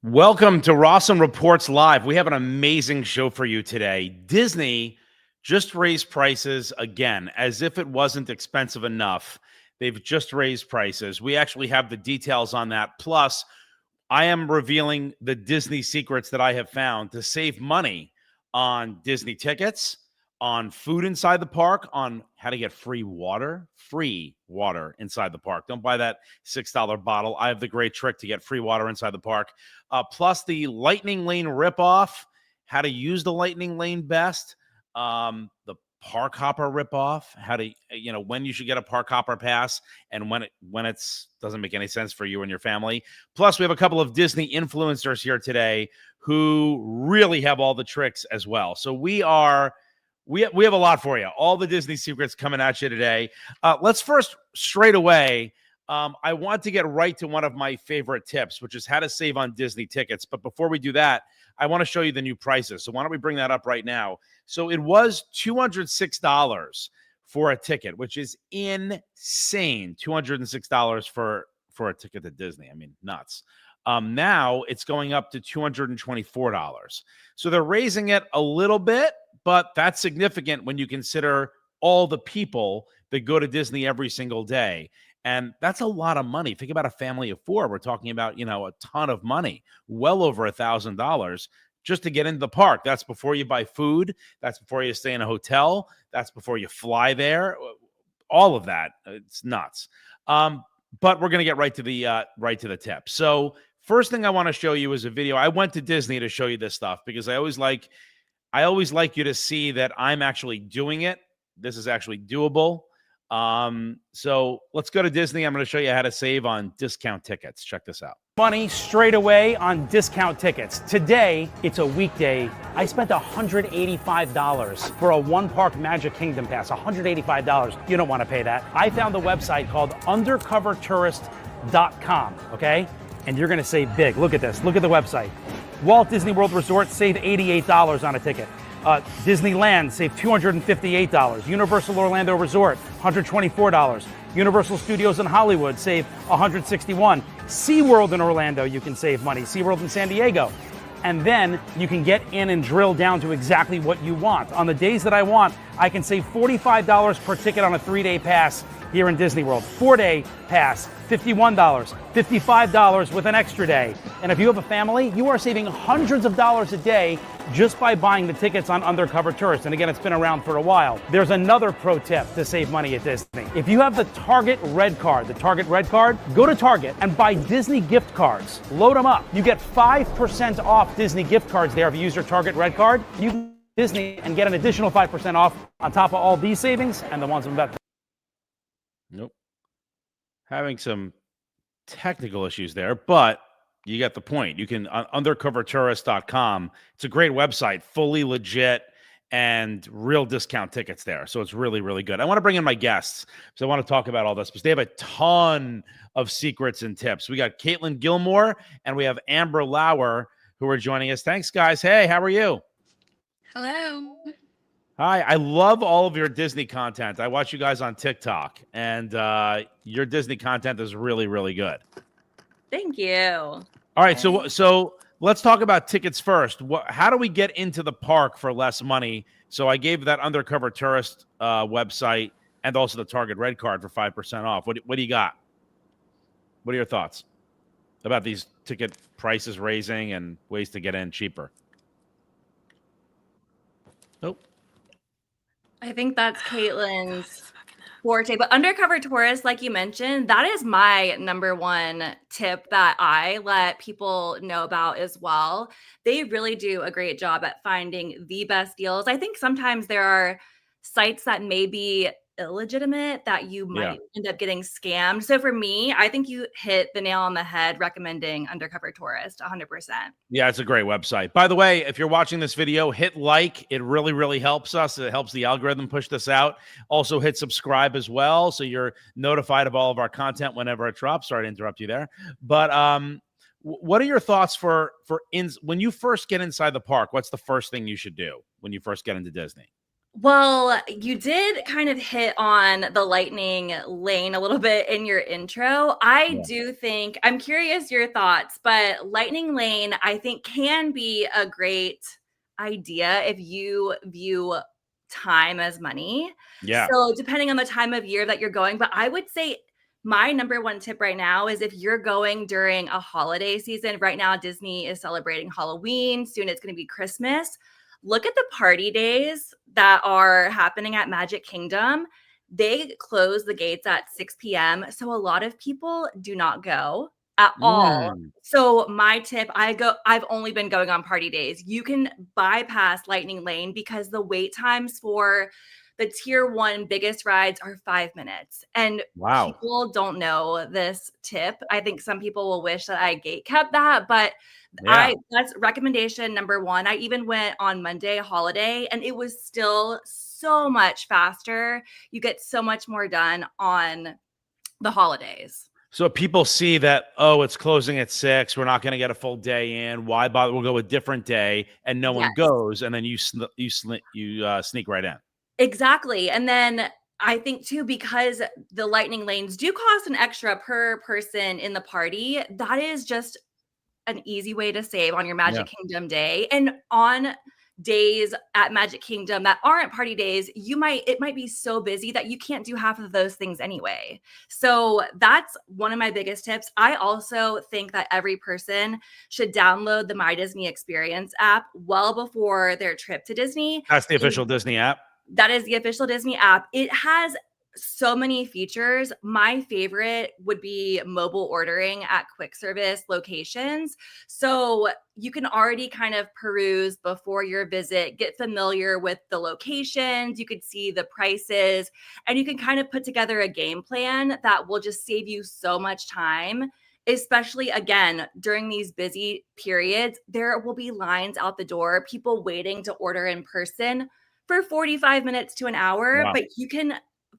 Welcome to Rossen Reports Live. We have an amazing show for you today. Disney just raised prices again, as if it wasn't expensive enough. They've just raised prices. We actually have the details on that. Plus, I am revealing the Disney secrets that I have found to save money on Disney tickets, on food inside the park, on how to get free water inside the park. Don't buy that $6 bottle. I have the great trick to get free water inside the park. Plus the Lightning Lane ripoff, how to use the Lightning Lane best, the park hopper ripoff, how to, when you should get a park hopper pass and when it's doesn't make any sense for you and your family. Plus, we have a couple of Disney influencers here today who really have all the tricks as well. So we have a lot for you. All the Disney secrets coming at you today. Let's first straight away. I want to get right to one of my favorite tips, which is how to save on Disney tickets. But before we do that, I want to show you the new prices. So why don't we bring that up right now? So it was $206 for a ticket, which is insane. $206 for a ticket to Disney. I mean, nuts. Now it's going up to $224. So they're raising it a little bit, but that's significant when you consider all the people that go to Disney every single day. And that's a lot of money. Think about a family of four. We're talking about, a ton of money, well over $1,000 just to get into the park. That's before you buy food. That's before you stay in a hotel. That's before you fly there. All of that. It's nuts. But we're going to get right to the tip. So first thing I want to show you is a video. I went to Disney to show you this stuff because I always like you to see that I'm actually doing it. This is actually doable. So let's go to Disney. I'm going to show you how to save on discount tickets. Check this out. Money straight away on discount tickets. Today, it's a weekday. I spent $185 for a one-park Magic Kingdom pass. $185. You don't want to pay that. I found the website called undercovertourist.com, okay? And you're going to save big. Look at this. Look at the website. Walt Disney World Resort, save $88 on a ticket. Disneyland, save $258. Universal Orlando Resort, $124. Universal Studios in Hollywood, save $161. SeaWorld in Orlando, you can save money. SeaWorld in San Diego. And then you can get in and drill down to exactly what you want. On the days that I want, I can save $45 per ticket on a 3-day pass here in Disney World. 4-day pass, $51, $55 with an extra day. And if you have a family, you are saving hundreds of dollars a day just by buying the tickets on Undercover Tourist. And again, it's been around for a while. There's another pro tip to save money at Disney. If you have the Target Red Card, go to Target and buy Disney gift cards. Load them up. You get 5% off Disney gift cards there if you use your Target Red Card. You can Disney and get an additional 5% off on top of all these savings and the ones I'm about to. Nope. Having some technical issues there, but you get the point. You can undercovertourist.com. It's a great website, fully legit and real discount tickets there. So it's really, really good. I want to bring in my guests because I want to talk about all this because they have a ton of secrets and tips. We got Caitlin Gilmore and we have Amber Lauer who are joining us. Thanks, guys. Hey, how are you? Hello. Hi, I love all of your Disney content. I watch you guys on TikTok, and your Disney content is really, really good. Thank you. All right, so let's talk about tickets first. How do we get into the park for less money? So I gave that Undercover Tourist website and also the Target Red Card for 5% off. What do you got? What are your thoughts about these ticket prices raising and ways to get in cheaper? Nope. I think that's Caitlin's forte. But Undercover Tourist, like you mentioned, that is my number one tip that I let people know about as well. They really do a great job at finding the best deals. I think sometimes there are sites that may be illegitimate that you might end up getting scammed. So for me, I think you hit the nail on the head recommending Undercover Tourist 100%. Yeah, it's a great website. By the way, if you're watching this video, hit like. It really, really helps us. It helps the algorithm push this out. Also hit subscribe as well so you're notified of all of our content whenever it drops. Sorry to interrupt you there. But what are your thoughts for when you first get inside the park? What's the first thing you should do when you first get into Disney? Well, you did kind of hit on the lightning lane a little bit in your intro. I Yeah. do think, I'm curious your thoughts, but lightning lane, I think, can be a great idea if you view time as money. Yeah. So, depending on the time of year that you're going, but I would say my number one tip right now is if you're going during a holiday season. Right now, Disney is celebrating Halloween. Soon it's going to be Christmas. Look at the party days that are happening at Magic Kingdom. They close the gates at 6 p.m. So a lot of people do not go at all. Mm. So my tip, I've only been going on party days. You can bypass Lightning Lane because the wait times for the tier 1 biggest rides are 5 minutes. And Wow. people don't know this tip. I think some people will wish that I gate kept that, but Yeah. that's recommendation number 1. I even went on Monday holiday and it was still so much faster. You get so much more done on the holidays. So people see that, oh, it's closing at 6. We're not going to get a full day in. Why bother? We'll go a different day, and no one Yes. goes, and then you sneak right in. Exactly. And then I think too, because the lightning lanes do cost an extra per person in the party, that is just an easy way to save on your Magic Kingdom day. And on days at Magic Kingdom that aren't party days, it might be so busy that you can't do half of those things anyway. So that's one of my biggest tips. I also think that every person should download the My Disney Experience app well before their trip to Disney. That's the official Disney app. That is the official Disney app. It has so many features. My favorite would be mobile ordering at quick service locations. So you can already kind of peruse before your visit, get familiar with the locations. You could see the prices, and you can kind of put together a game plan that will just save you so much time. Especially again, during these busy periods, there will be lines out the door, people waiting to order in person for 45 minutes to an hour. Wow. But you can,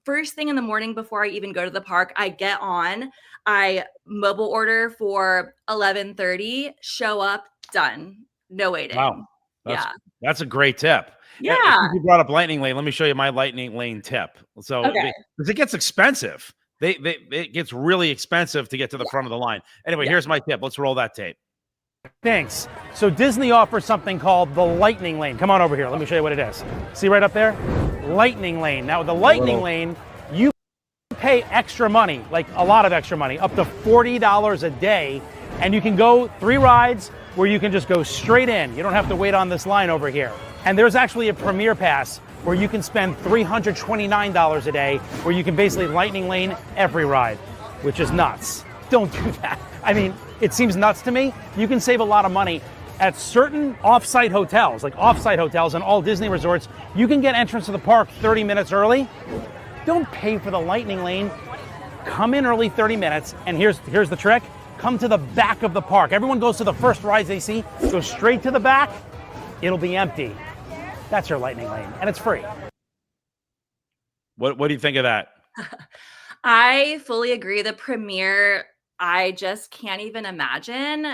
first thing in the morning before I even go to the park, I get on, I mobile order for 11:30, show up, done. No waiting. Wow. That's a great tip. Yeah. Since you brought up Lightning Lane, let me show you my Lightning Lane tip. So because it gets expensive. It gets really expensive to get to the front of the line. Anyway, here's my tip. Let's roll that tape. Thanks. So Disney offers something called the Lightning Lane. Come on over here. Let me show you what it is. See right up there? Lightning Lane. Now, with the Lightning Lane, you pay extra money, like a lot of extra money, up to $40 a day, and you can go 3 rides where you can just go straight in. You don't have to wait on this line over here. And there's actually a Premier Pass where you can spend $329 a day, where you can basically Lightning Lane every ride, which is nuts. Don't do that. I mean, it seems nuts to me. You can save a lot of money at certain off-site hotels, like off-site hotels and all Disney resorts. You can get entrance to the park 30 minutes early. Don't pay for the Lightning Lane. Come in early 30 minutes, and here's the trick. Come to the back of the park. Everyone goes to the first rides they see. Go straight to the back. It'll be empty. That's your Lightning Lane, and it's free. What do you think of that? I fully agree. The Premier, I just can't even imagine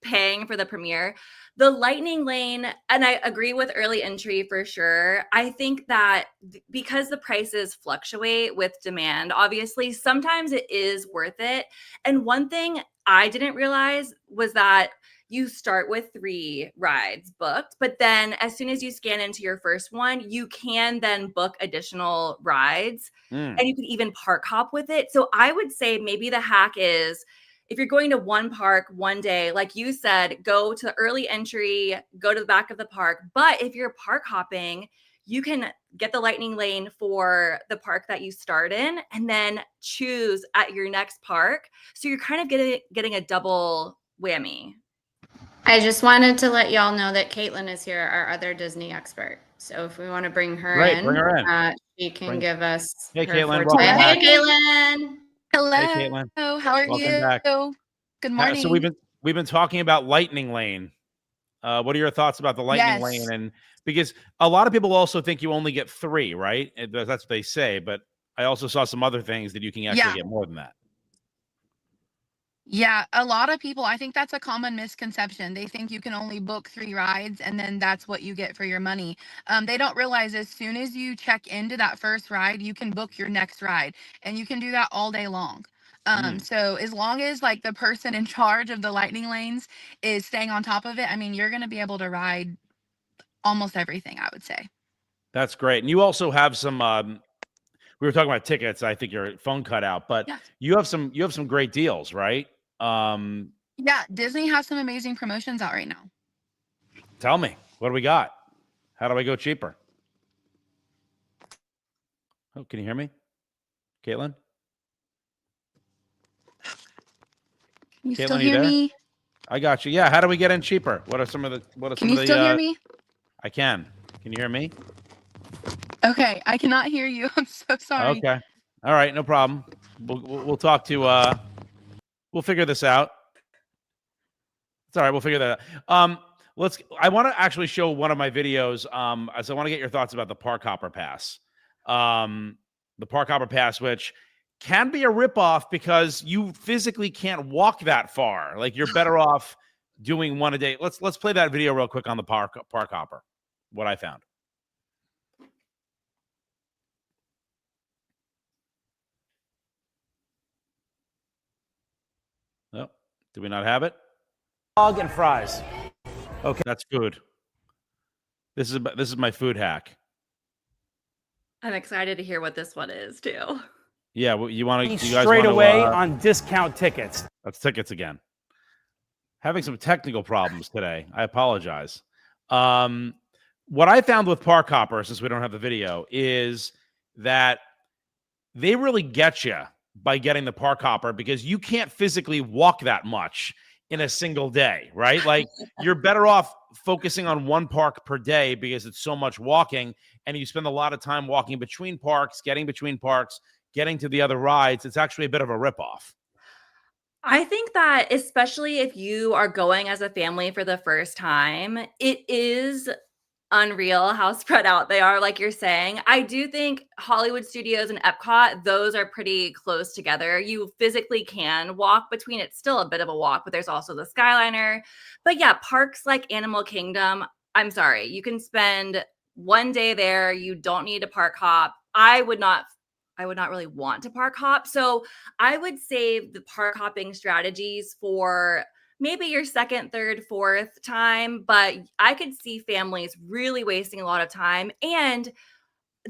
paying for the Premier. The Lightning Lane, and I agree with early entry for sure. I think that because the prices fluctuate with demand, obviously, sometimes it is worth it. And one thing I didn't realize was that you start with 3 rides booked, but then as soon as you scan into your first one, you can then book additional rides and you can even park hop with it. So I would say maybe the hack is, if you're going to one park one day, like you said, go to early entry, go to the back of the park. But if you're park hopping, you can get the Lightning Lane for the park that you start in and then choose at your next park. So you're kind of getting a double whammy. I just wanted to let y'all know that Caitlin is here, our other Disney expert. So if we want to bring her in, bring her in. She can give us. Hey, her Caitlin. forte. Welcome back. Hey, Caitlin. Hello. Hey, Caitlin. How are Welcome you? back. Good morning. So we've been talking about Lightning Lane. What are your thoughts about the Lightning Lane? And because a lot of people also think you only get 3, right? That's what they say. But I also saw some other things that you can actually get more than that. Yeah, a lot of people, I think that's a common misconception. They think you can only book 3 rides and then that's what you get for your money. They don't realize as soon as you check into that first ride, you can book your next ride, and you can do that all day long. Mm, So as long as like the person in charge of the lightning lanes is staying on top of it, I mean, you're going to be able to ride almost everything, I would say. that's great. And you also have some. We were talking about tickets. I think your phone cut out, but Yeah. you have some great deals, right? Yeah, Disney has some amazing promotions out right now. Tell me, what do we got? How do I go cheaper? Oh, can you hear me, Caitlin? Can you Caitlin, still are you hear there? me? I got you. Yeah. How do we get in cheaper? What are some of Can you still hear me? I can. Can you hear me? Okay, I cannot hear you. I'm so sorry. Okay. All right. No problem. We'll talk to, we'll figure this out. It's all right. We'll figure that out. I want to actually show one of my videos. As I want to get your thoughts about the Park Hopper Pass. The Park Hopper Pass, which can be a ripoff because you physically can't walk that far. Like you're better off doing one a day. Let's play that video real quick on the Park Hopper. What I found. Oh, do we not have it? Dog and fries. Okay. That's food. This is my food hack. I'm excited to hear what this one is too. Yeah, well, you guys Straight want away to, on discount tickets. that's tickets again. Having some technical problems today. I apologize. What I found with Park Hopper, since we don't have the video, is that they really get you by getting the Park Hopper because you can't physically walk that much in a single day, right? Like you're better off focusing on one park per day because it's so much walking and you spend a lot of time walking between parks, getting to the other rides. It's actually a bit of a ripoff. I think that especially if you are going as a family for the first time, it is unreal how spread out they are, like you're saying. I do think Hollywood Studios and Epcot, those are pretty close together. You physically can walk between. It's still a bit of a walk, but there's also the Skyliner. But yeah, parks like Animal Kingdom, I'm sorry, you can spend one day there. You don't need to park hop. I would not really want to park hop. So I would save the park hopping strategies for maybe your second, third, fourth time, but I could see families really wasting a lot of time. And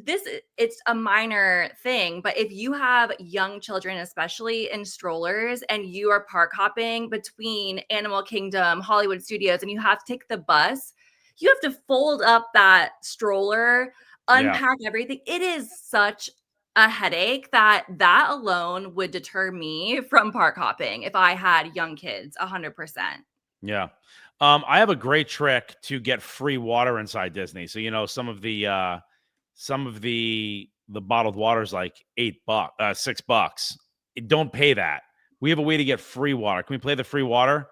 it's a minor thing, but if you have young children, especially in strollers, and you are park hopping between Animal Kingdom, Hollywood Studios, and you have to take the bus, you have to fold up that stroller, Yeah. unpack everything. It is such a headache that alone would deter me from park hopping if I had young kids, 100%. Yeah. I have a great trick to get free water inside Disney. So, some of the bottled water is like $6. Don't pay that. We have a way to get free water. Can we play the free water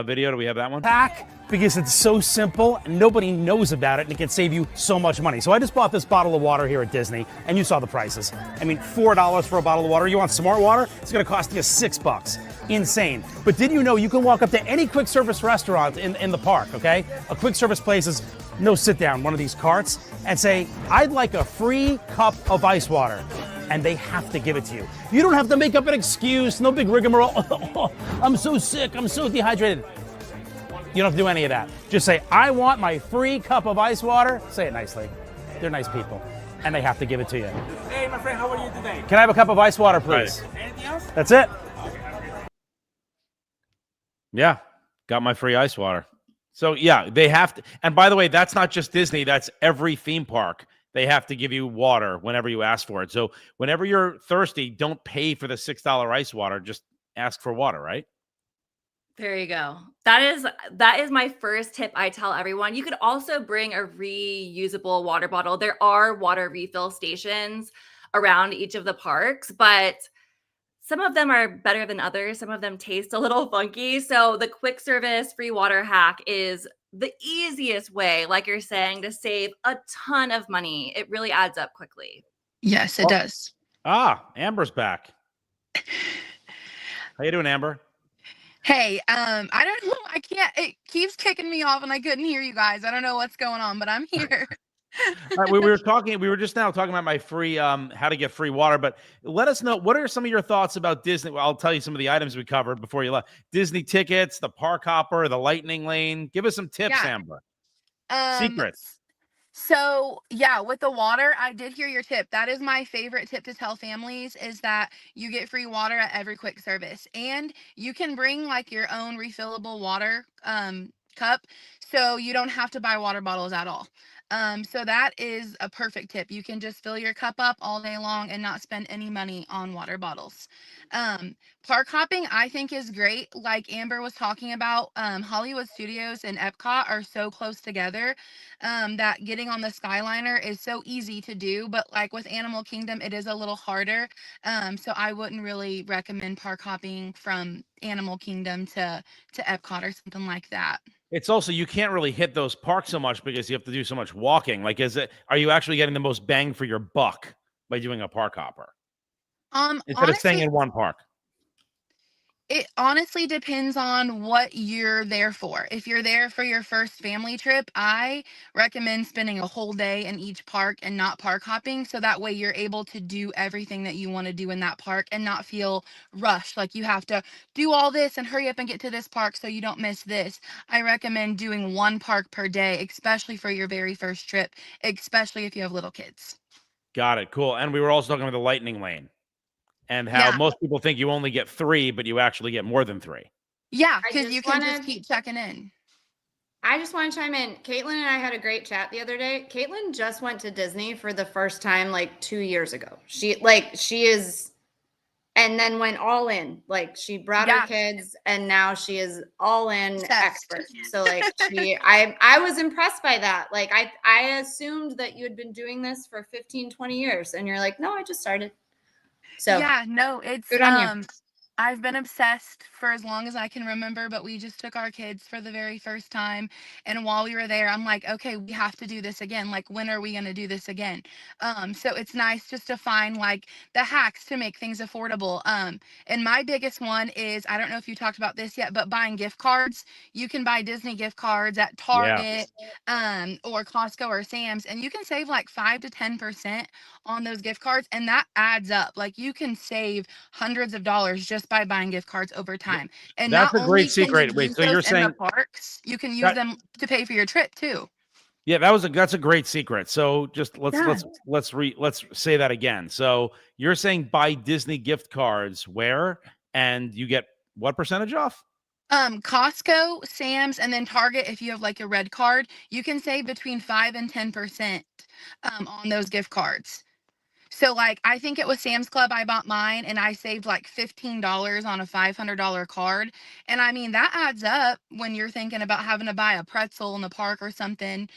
video? Do we have that one? Pack because it's so simple and nobody knows about it and it can save you so much money. So I just bought this bottle of water here at Disney and you saw the prices. I mean, $4 for a bottle of water. You want smart water? It's going to cost you $6. Insane. But did you know you can walk up to any quick service restaurant in the park, okay? A quick service place is no sit down, one of these carts, and say, I'd like a free cup of ice water. And they have to give it to you. You don't have to make up an excuse, no big rigmarole. Oh, I'm so sick, I'm so dehydrated. You don't have to do any of that. Just say, I want my free cup of ice water. Say it nicely. They're nice people. And they have to give it to you. Hey, my friend, how are you today? Can I have a cup of ice water, please? Anything else? That's it. Yeah. Got my free ice water. So yeah, they have to. And by the way, that's not just Disney. That's every theme park. They have to give you water whenever you ask for it. So whenever you're thirsty, don't pay for the $6 ice water. Just ask for water, right? There you go. That is my first tip I tell everyone. You could also bring a reusable water bottle. There are water refill stations around each of the parks, but some of them are better than others. Some of them taste a little funky. So the quick service free water hack is the easiest way, like you're saying, to save a ton of money. It really adds up quickly. Yes, it does. Amber's back. How you doing, Amber? Hey, I don't know. I can't. It keeps kicking me off, and I couldn't hear you guys. I don't know what's going on, but I'm here. All right, we were talking. We were just now talking about my free, how to get free water. But let us know, what are some of your thoughts about Disney? Well, I'll tell you some of the items we covered before you left. Disney tickets, the park hopper, the lightning lane. Give us some tips, Yeah. Amber. Um, Secrets. So yeah, with the water, I did hear your tip. That is my favorite tip to tell families is that you get free water at every quick service. And you can bring like your own refillable water cup so you don't have to buy water bottles at all. So that is a perfect tip. You can just fill your cup up all day long and not spend any money on water bottles. Um, Park hopping, I think, is great. Like Amber was talking about, Hollywood Studios and Epcot are so close together that getting on the Skyliner is so easy to do, but like with Animal Kingdom, it is a little harder. So I wouldn't really recommend park hopping from Animal Kingdom to Epcot or something like that. It's also, you can't really hit those parks so much because you have to do so much walking. Like, are you actually getting the most bang for your buck by doing a park hopper instead of staying Honestly, in one park? it honestly depends on what you're there for. If you're there for your first family trip, I recommend spending a whole day in each park and not park hopping. So that way you're able to do everything that you want to do in that park and not feel rushed. Like you have to do all this and hurry up and get to this park so you don't miss this. I recommend doing one park per day, especially for your very first trip, especially if you have little kids. Got it. Cool. And we were also talking about the lightning lane and how Yeah. most people think you only get 3, but you actually get more than 3. Yeah. I Because you just can wanna just keep checking in. I just want to chime in. Caitlin and I had a great chat the other day. Caitlin just went to Disney for the first time like 2 years ago. She is, and then went all in. Like she brought her Yeah. kids, and now she is all in Obsessed. expert. So like I was impressed by that. Like I assumed that you had been doing this for 15, 20 years, and you're like, no, I just started. So Yeah, no, it's good on you. I've been obsessed for as long as I can remember, but we just took our kids for the very first time. And while we were there, I'm like, okay, we have to do this again. Like, when are we going to do this again? So it's nice just to find like the hacks to make things affordable. And my biggest one is, I don't know if you talked about this yet, but buying gift cards. You can buy Disney gift cards at Yeah. Target, or Costco or Sam's, and you can save like 5 to 10% on those gift cards. And that adds up. Like, you can save hundreds of dollars just by buying gift cards over time. And That's not a great only can you secret. Wait, use so you're those in the saying parks, you can use that, them to pay for your trip too. yeah, that's a great secret. So just let's say that again. So you're saying buy Disney gift cards where, and you get what percentage off? Costco, Sam's, and then Target, if you have like a red card, you can save between 5 and 10% on those gift cards. So like I think it was Sam's Club I bought mine and I saved like $15 on a $500 card. And I mean that adds up when you're thinking about having to buy a pretzel in the park or something.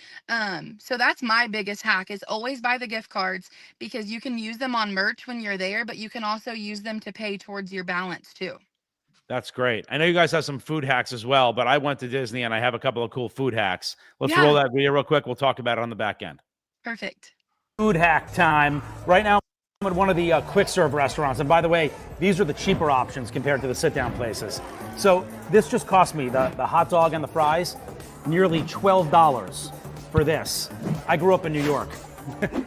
So that's my biggest hack is always buy the gift cards because you can use them on merch when you're there, but you can also use them to pay towards your balance too. That's great. I know you guys have some food hacks as well, but I went to Disney and I have a couple of cool food hacks. Let's roll Yeah, that video real quick. We'll talk about it on the back end. perfect. Food hack time. Right now, I'm at one of the quick serve restaurants. And by the way, these are the cheaper options compared to the sit down places. So this just cost me, the hot dog and the fries, nearly $12 for this. I grew up in New York.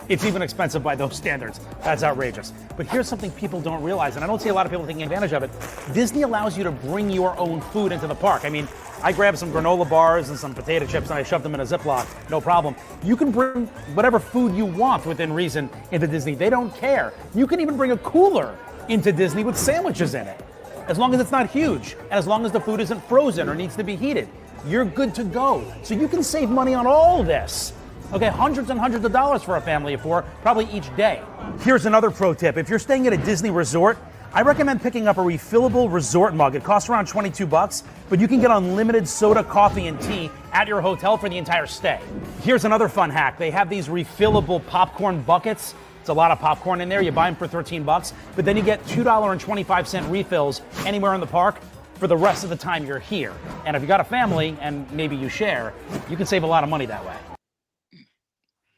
It's even expensive by those standards. That's outrageous. But here's something people don't realize, and I don't see a lot of people taking advantage of it. Disney allows you to bring your own food into the park. I mean, I grabbed some granola bars and some potato chips and I shoved them in a Ziploc, no problem. You can bring whatever food you want within reason into Disney. They don't care. You can even bring a cooler into Disney with sandwiches in it. As long as it's not huge, and as long as the food isn't frozen or needs to be heated, you're good to go. So you can save money on all this. Okay, hundreds and hundreds of dollars for a family of 4, probably each day. Here's another pro tip. If you're staying at a Disney resort, I recommend picking up a refillable resort mug. It costs around $22, but you can get unlimited soda, coffee, and tea at your hotel for the entire stay. Here's another fun hack. They have these refillable popcorn buckets. It's a lot of popcorn in there. You buy them for $13, but then you get $2.25 refills anywhere in the park for the rest of the time you're here. And if you got a family and maybe you share, you can save a lot of money that way.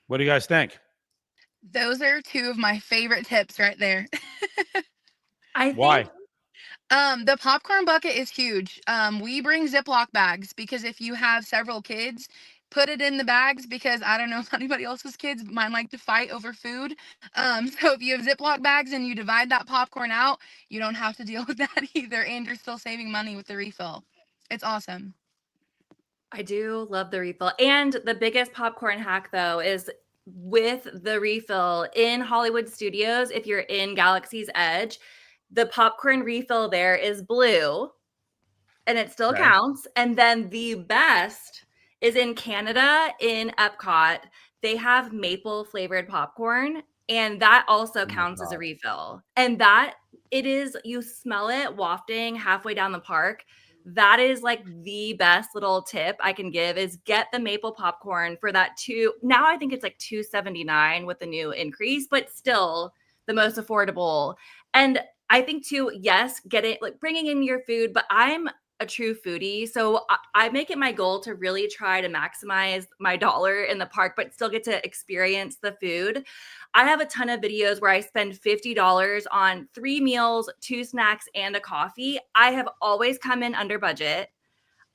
What do you guys think? Those are two of my favorite tips right there. I think Why? The popcorn bucket is huge. We bring Ziploc bags because if you have several kids, put it in the bags because I don't know if anybody else's kids, but mine like to fight over food. So if you have Ziploc bags and you divide that popcorn out, you don't have to deal with that either, and you're still saving money with the refill. It's awesome. I do love the refill. And the biggest popcorn hack, though, is with the refill in Hollywood Studios. If you're in Galaxy's Edge, the popcorn refill there is blue and it still Okay. counts. And then the best is in Canada in Epcot. They have maple flavored popcorn, and that also counts as a refill. And that it is, you smell it wafting halfway down the park. That is like the best little tip I can give is get the maple popcorn for that now I think it's like $2.79 with the new increase, but still the most affordable. And I think too, yes, get it like bringing in your food, but I'm a true foodie. So I make it my goal to really try to maximize my dollar in the park, but still get to experience the food. I have a ton of videos where I spend $50 on 3 meals, 2 snacks, and a coffee. I have always come in under budget.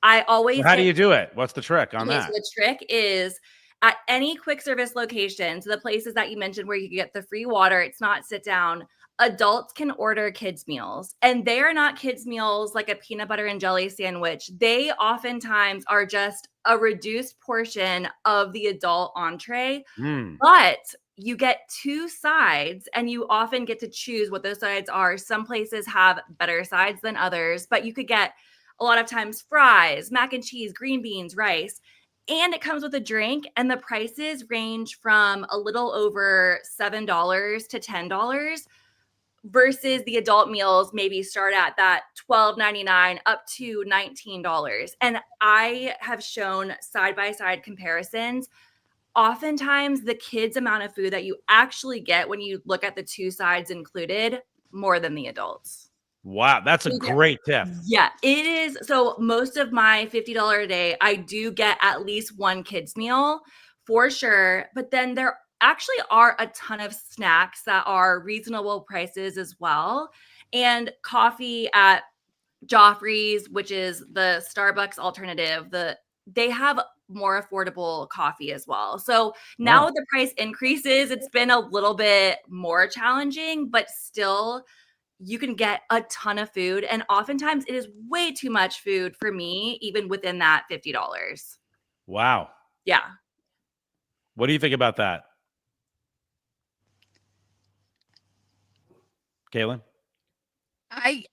I always. How do you do it? What's the trick on that? So the trick is at any quick service location, so the places that you mentioned where you can get the free water, it's not sit down. Adults can order kids meals, and they are not kids meals like a peanut butter and jelly sandwich. They oftentimes are just a reduced portion of the adult entree, but you get 2 sides and you often get to choose what those sides are. Some places have better sides than others, but you could get a lot of times fries, mac and cheese, green beans, rice, and it comes with a drink, and the prices range from a little over $7 to $10. Versus the adult meals maybe start at that $12.99 up to $19. And I have shown side-by-side comparisons. Oftentimes, the kids' amount of food that you actually get when you look at the 2 sides included, more than the adults. Wow, that's a great tip. Yeah, it is. So most of my $50 a day, I do get at least 1 kids meal for sure. But then there actually are a ton of snacks that are reasonable prices as well. And coffee at Joffrey's, which is the Starbucks alternative, they have more affordable coffee as well. So now with the price increases, it's been a little bit more challenging, but still you can get a ton of food. And oftentimes it is way too much food for me, even within that $50. Wow. Yeah. What do you think about that, Caitlin? I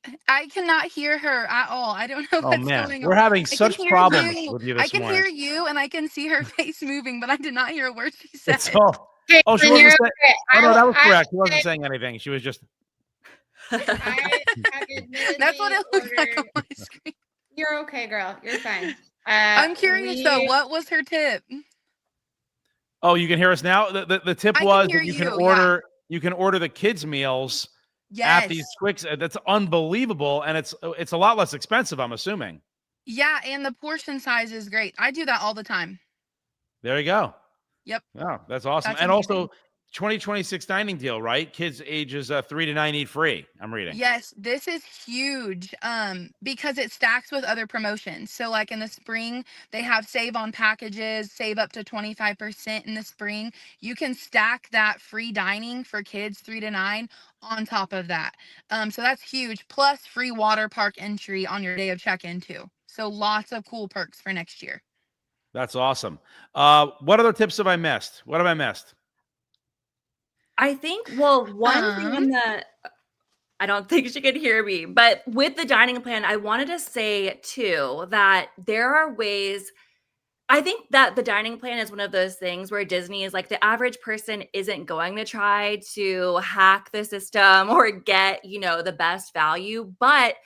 cannot hear her at all. I don't know what's going on. We're having such problems with you I this morning. can hear you and I can see her face moving, but I did not hear a word she said. She wasn't saying, oh no, that was correct. She wasn't saying anything. She was just. That's what it looks like on my screen. You're okay, girl. You're fine. I'm curious though, what was her tip? Oh, you can hear us now. The tip was that you can order the kids' meals at these quicks. That's unbelievable, and it's a lot less expensive, I'm assuming. Yeah, and the portion size is great. I do that all the time. There you go. Yep. Oh, that's awesome. That's and amazing. Also 2026 dining deal, right? Kids ages 3 to 9 eat free. I'm reading. Yes, this is huge because it stacks with other promotions. So like in the spring, they have save on packages, save up to 25% in the spring. You can stack that free dining for kids 3 to 9 on top of that. So that's huge. Plus free water park entry on your day of check-in too. So lots of cool perks for next year. That's awesome. What other tips have I missed? What have I missed? I think, one thing I don't think she could hear me, but with the dining plan, I wanted to say too that there are ways. I think that the dining plan is one of those things where Disney is like the average person isn't going to try to hack the system or get, the best value, but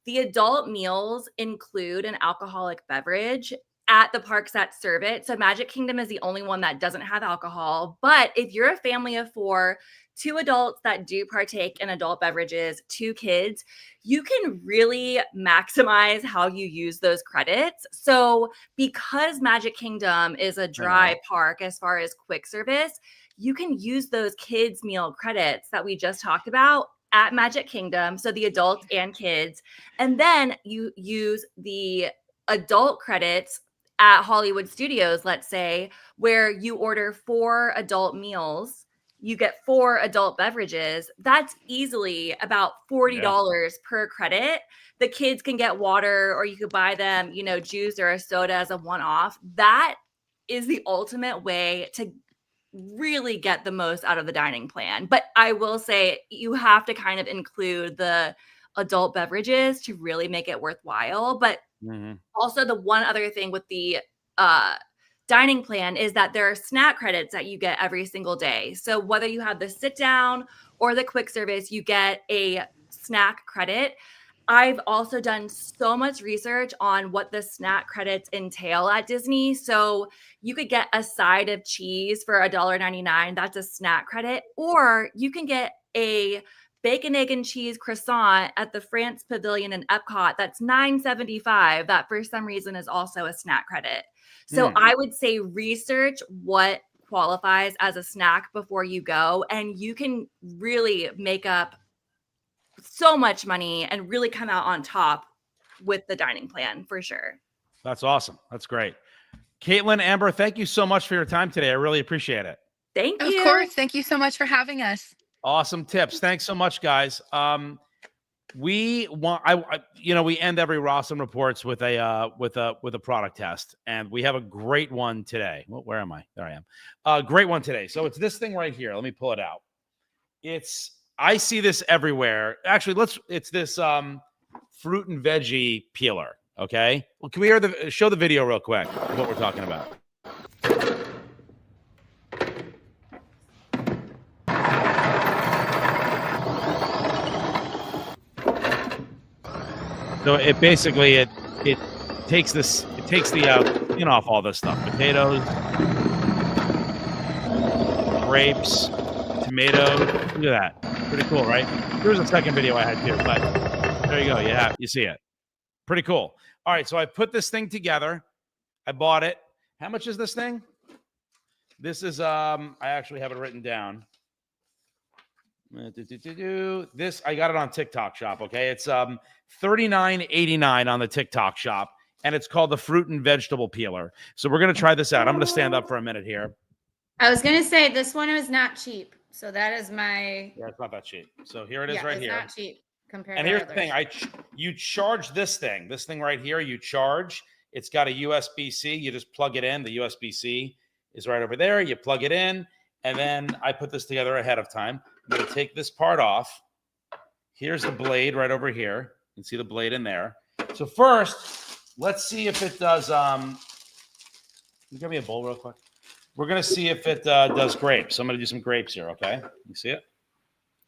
the adult meals include an alcoholic beverage at the parks that serve it. So Magic Kingdom is the only one that doesn't have alcohol. But if you're a family of 4, 2 adults that do partake in adult beverages, 2 kids, you can really maximize how you use those credits. So because Magic Kingdom is a dry park as far as quick service, you can use those kids meal credits that we just talked about at Magic Kingdom, so the adults and kids. And then you use the adult credits at Hollywood Studios, let's say, where you order 4 adult meals, you get 4 adult beverages. That's easily about $40 per credit. The kids can get water, or you could buy them, juice or a soda as a one-off. That is the ultimate way to really get the most out of the dining plan. But I will say you have to kind of include the adult beverages to really make it worthwhile. But also the one other thing with the dining plan is that there are snack credits that you get every single day. So whether you have the sit down or the quick service, you get a snack credit. I've also done so much research on what the snack credits entail at Disney. So you could get a side of cheese for $1.99. That's a snack credit. Or you can get a bacon, egg, and cheese croissant at the France Pavilion in Epcot. That's $9.75. That for some reason is also a snack credit. So I would say research what qualifies as a snack before you go, and you can really make up so much money and really come out on top with the dining plan for sure. That's awesome. That's great. Caitlin, Amber, thank you so much for your time today. I really appreciate it. Thank you. Of course. Thank you so much for having us. Awesome tips. Thanks so much, guys. We end every Rossen Reports with a product test, and we have a great one today. Well, where am I? There I am. Great one today. So it's this thing right here. Let me pull it out. I see this everywhere. Actually, it's this fruit and veggie peeler. Okay. Well, can we show the video real quick of what we're talking about? So it basically it takes the skin off all this stuff. Potatoes, grapes, tomatoes. Look at that. Pretty cool, right? There's a second video I had too, but there you go. You see it. Pretty cool. All right, so I put this thing together. I bought it. How much is this thing? This is I actually have it written down. This I got it on TikTok Shop. Okay, it's $39.89 on the TikTok Shop, and it's called the fruit and vegetable peeler. So we're gonna try this out. I'm gonna stand up for a minute here. I was gonna say this one is not cheap, so that is my. Yeah, it's not that cheap. So here it is, right here. It's not cheap compared. And to here's others. the thing: you charge this thing right here. You charge. It's got a USB-C. You just plug it in. The USB-C is right over there. You plug it in, and then I put this together ahead of time. I'm going to take this part off. Here's the blade right over here. You can see the blade in there. So first, let's see if it does. Can you give me a bowl real quick? We're going to see if it does grapes. So I'm going to do some grapes here, okay? You see it?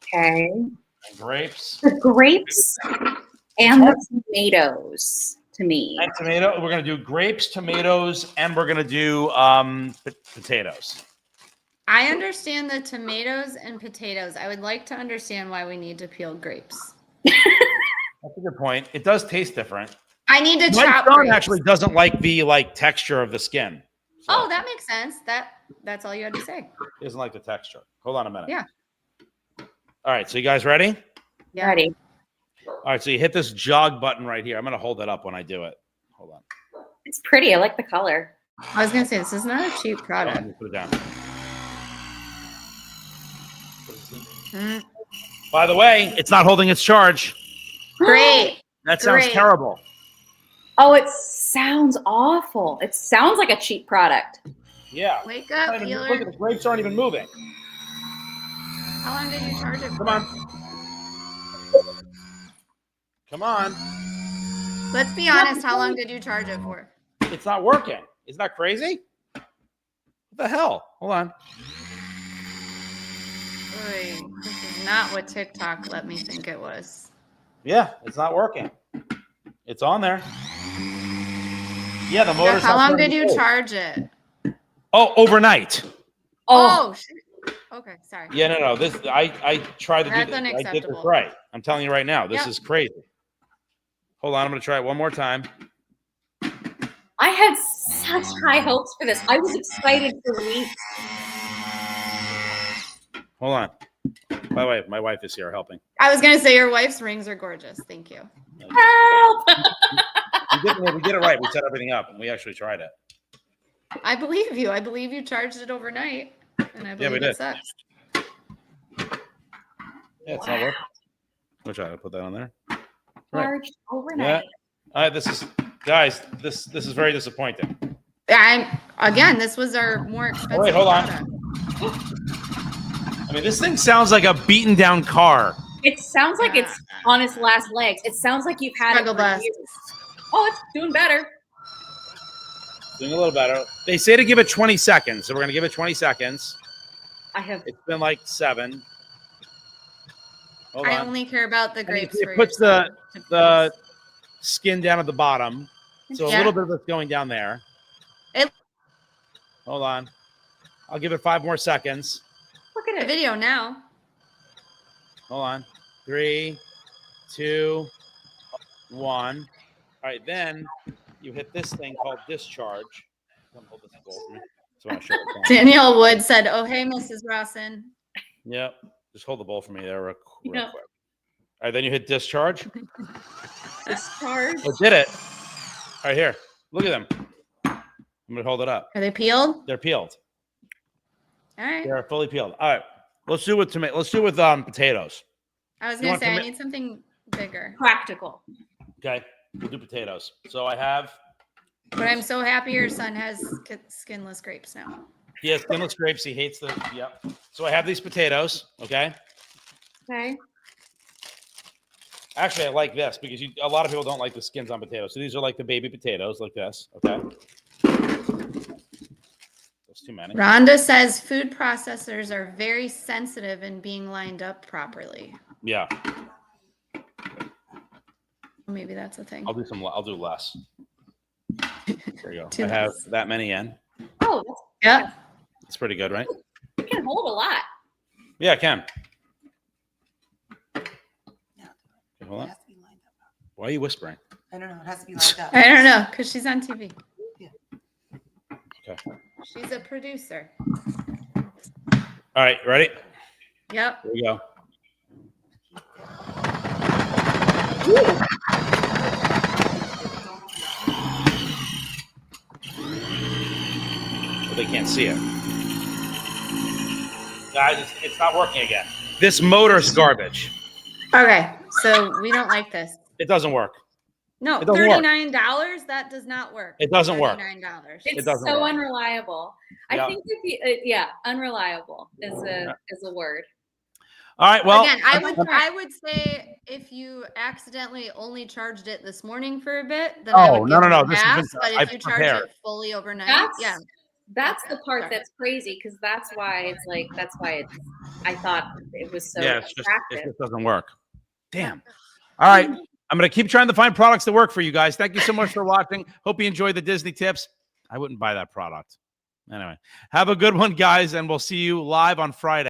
Okay. And grapes. The grapes and the tomatoes to me. And tomato. We're going to do grapes, tomatoes, and we're going to do potatoes. I understand the tomatoes and potatoes. I would like to understand why we need to peel grapes. That's a good point. It does taste different. I need to My chop son grapes. actually doesn't like the texture of the skin. So Oh, that makes sense. That's all you had to say. he doesn't like the texture. Hold on a minute. Yeah. All right, so you guys ready? Yeah. Ready. All right, so you hit this jog button right here. I'm going to hold it up when I do it. Hold on. It's pretty. I like the color. I was gonna say this is not a cheap Oh, product. let me put it down. Mm, By the way, it's not holding its charge. Great. That sounds Great. terrible. Oh, it sounds awful. It sounds like a cheap product. Yeah. Wake Not up, even- peeler. Look at the grapes aren't even moving. How long did you charge it for? Come on. Come on. Let's be honest. How long did you charge it for? It's not working. Isn't that crazy? What the hell? Hold on. Oy, this is not what TikTok let me think it was. Yeah, it's not working. It's on there. Yeah, the Jeff, motor's how not long starting did to you move. charge it? Oh, overnight. Oh, shit. Okay, sorry. Yeah, no. This I tried to That's do this. I did this unacceptable. right. I'm telling you right now. This Yep. is crazy. Hold on, I'm gonna try it one more time. I had such high hopes for this. I was excited for weeks. Hold on. By the way, my wife is here helping. I was gonna say your wife's rings are gorgeous. Thank you. Help! We did it right. We set everything up, and we actually tried it. I believe you. I believe you charged it overnight, and I believe we it did. sucks. Yeah, it's not working. We'll try to put that on there. Right. Charged overnight. Yeah. All right. This is very disappointing. This was our more expensive. Oh, wait, hold on. product. I mean, this thing sounds like a beaten down car. It sounds like it's on its last legs. It sounds like you've had Struggle it for bus. years. Oh, it's doing better. Doing a little better. They say to give it 20 seconds, so we're gonna give it 20 seconds. It's been like 7. Hold I on. only care about the grapes. It puts the skin down at the bottom, so a little bit of it's going down there. Hold on. I'll give it 5 more seconds. Look at the video now. Hold on. 3, 2, 1. All right, then you hit this thing called discharge. Hold this bowl for me. So I wanna show it down. Danielle Wood said, "Oh, hey, Mrs. Rossen." Yep. Just hold the bowl for me there real quick. Yeah. All right, then you hit discharge. Discharge. Oh, did it. All right, here. Look at them. I'm going to hold it up. Are they peeled? They're peeled. All right. They're fully peeled. All right. Let's do it with tomato. Let's do it with potatoes. I was You gonna want say I toma- need something bigger, Practical. Okay. We'll do potatoes. So I have but I'm so happy your son has skinless grapes now. he has skinless grapes. He hates the yep. So I have these potatoes. Okay. Okay. Actually, I like this because a lot of people don't like the skins on potatoes. So these are like the baby potatoes, like this. Okay. That's too many. Rhonda says food processors are very sensitive in being lined up properly. Yeah. Maybe that's a thing. I'll do less. There you go. Too I have less. that many in. Oh, Yep. It's pretty good, right? you can hold a lot. Yeah, I can. Okay, hold on. Why are you whispering? I don't know. It has to be lined up. I don't know because she's on TV. Okay. She's a producer. All right, ready? Yep. Here we go. Well, they can't see it. Guys, it's not working again. This motor's garbage. Okay, so we don't like this. It doesn't work. No, It doesn't work. $39. That does not work. It doesn't work. $39. It's doesn't so work. unreliable. Yep. I think unreliable is a word. All right, well. Again, I would say if you accidentally only charged it this morning for a bit, then I Oh, would no, give no, you no. This half, has been- but if I've you charge prepared. it fully overnight, That's the part Okay. that's crazy because that's why I thought it was so Yeah, it attractive. just doesn't work. Damn. All right. I'm going to keep trying to find products that work for you guys. Thank you so much for watching. Hope you enjoyed the Disney tips. I wouldn't buy that product. Anyway, have a good one, guys, and we'll see you live on Friday.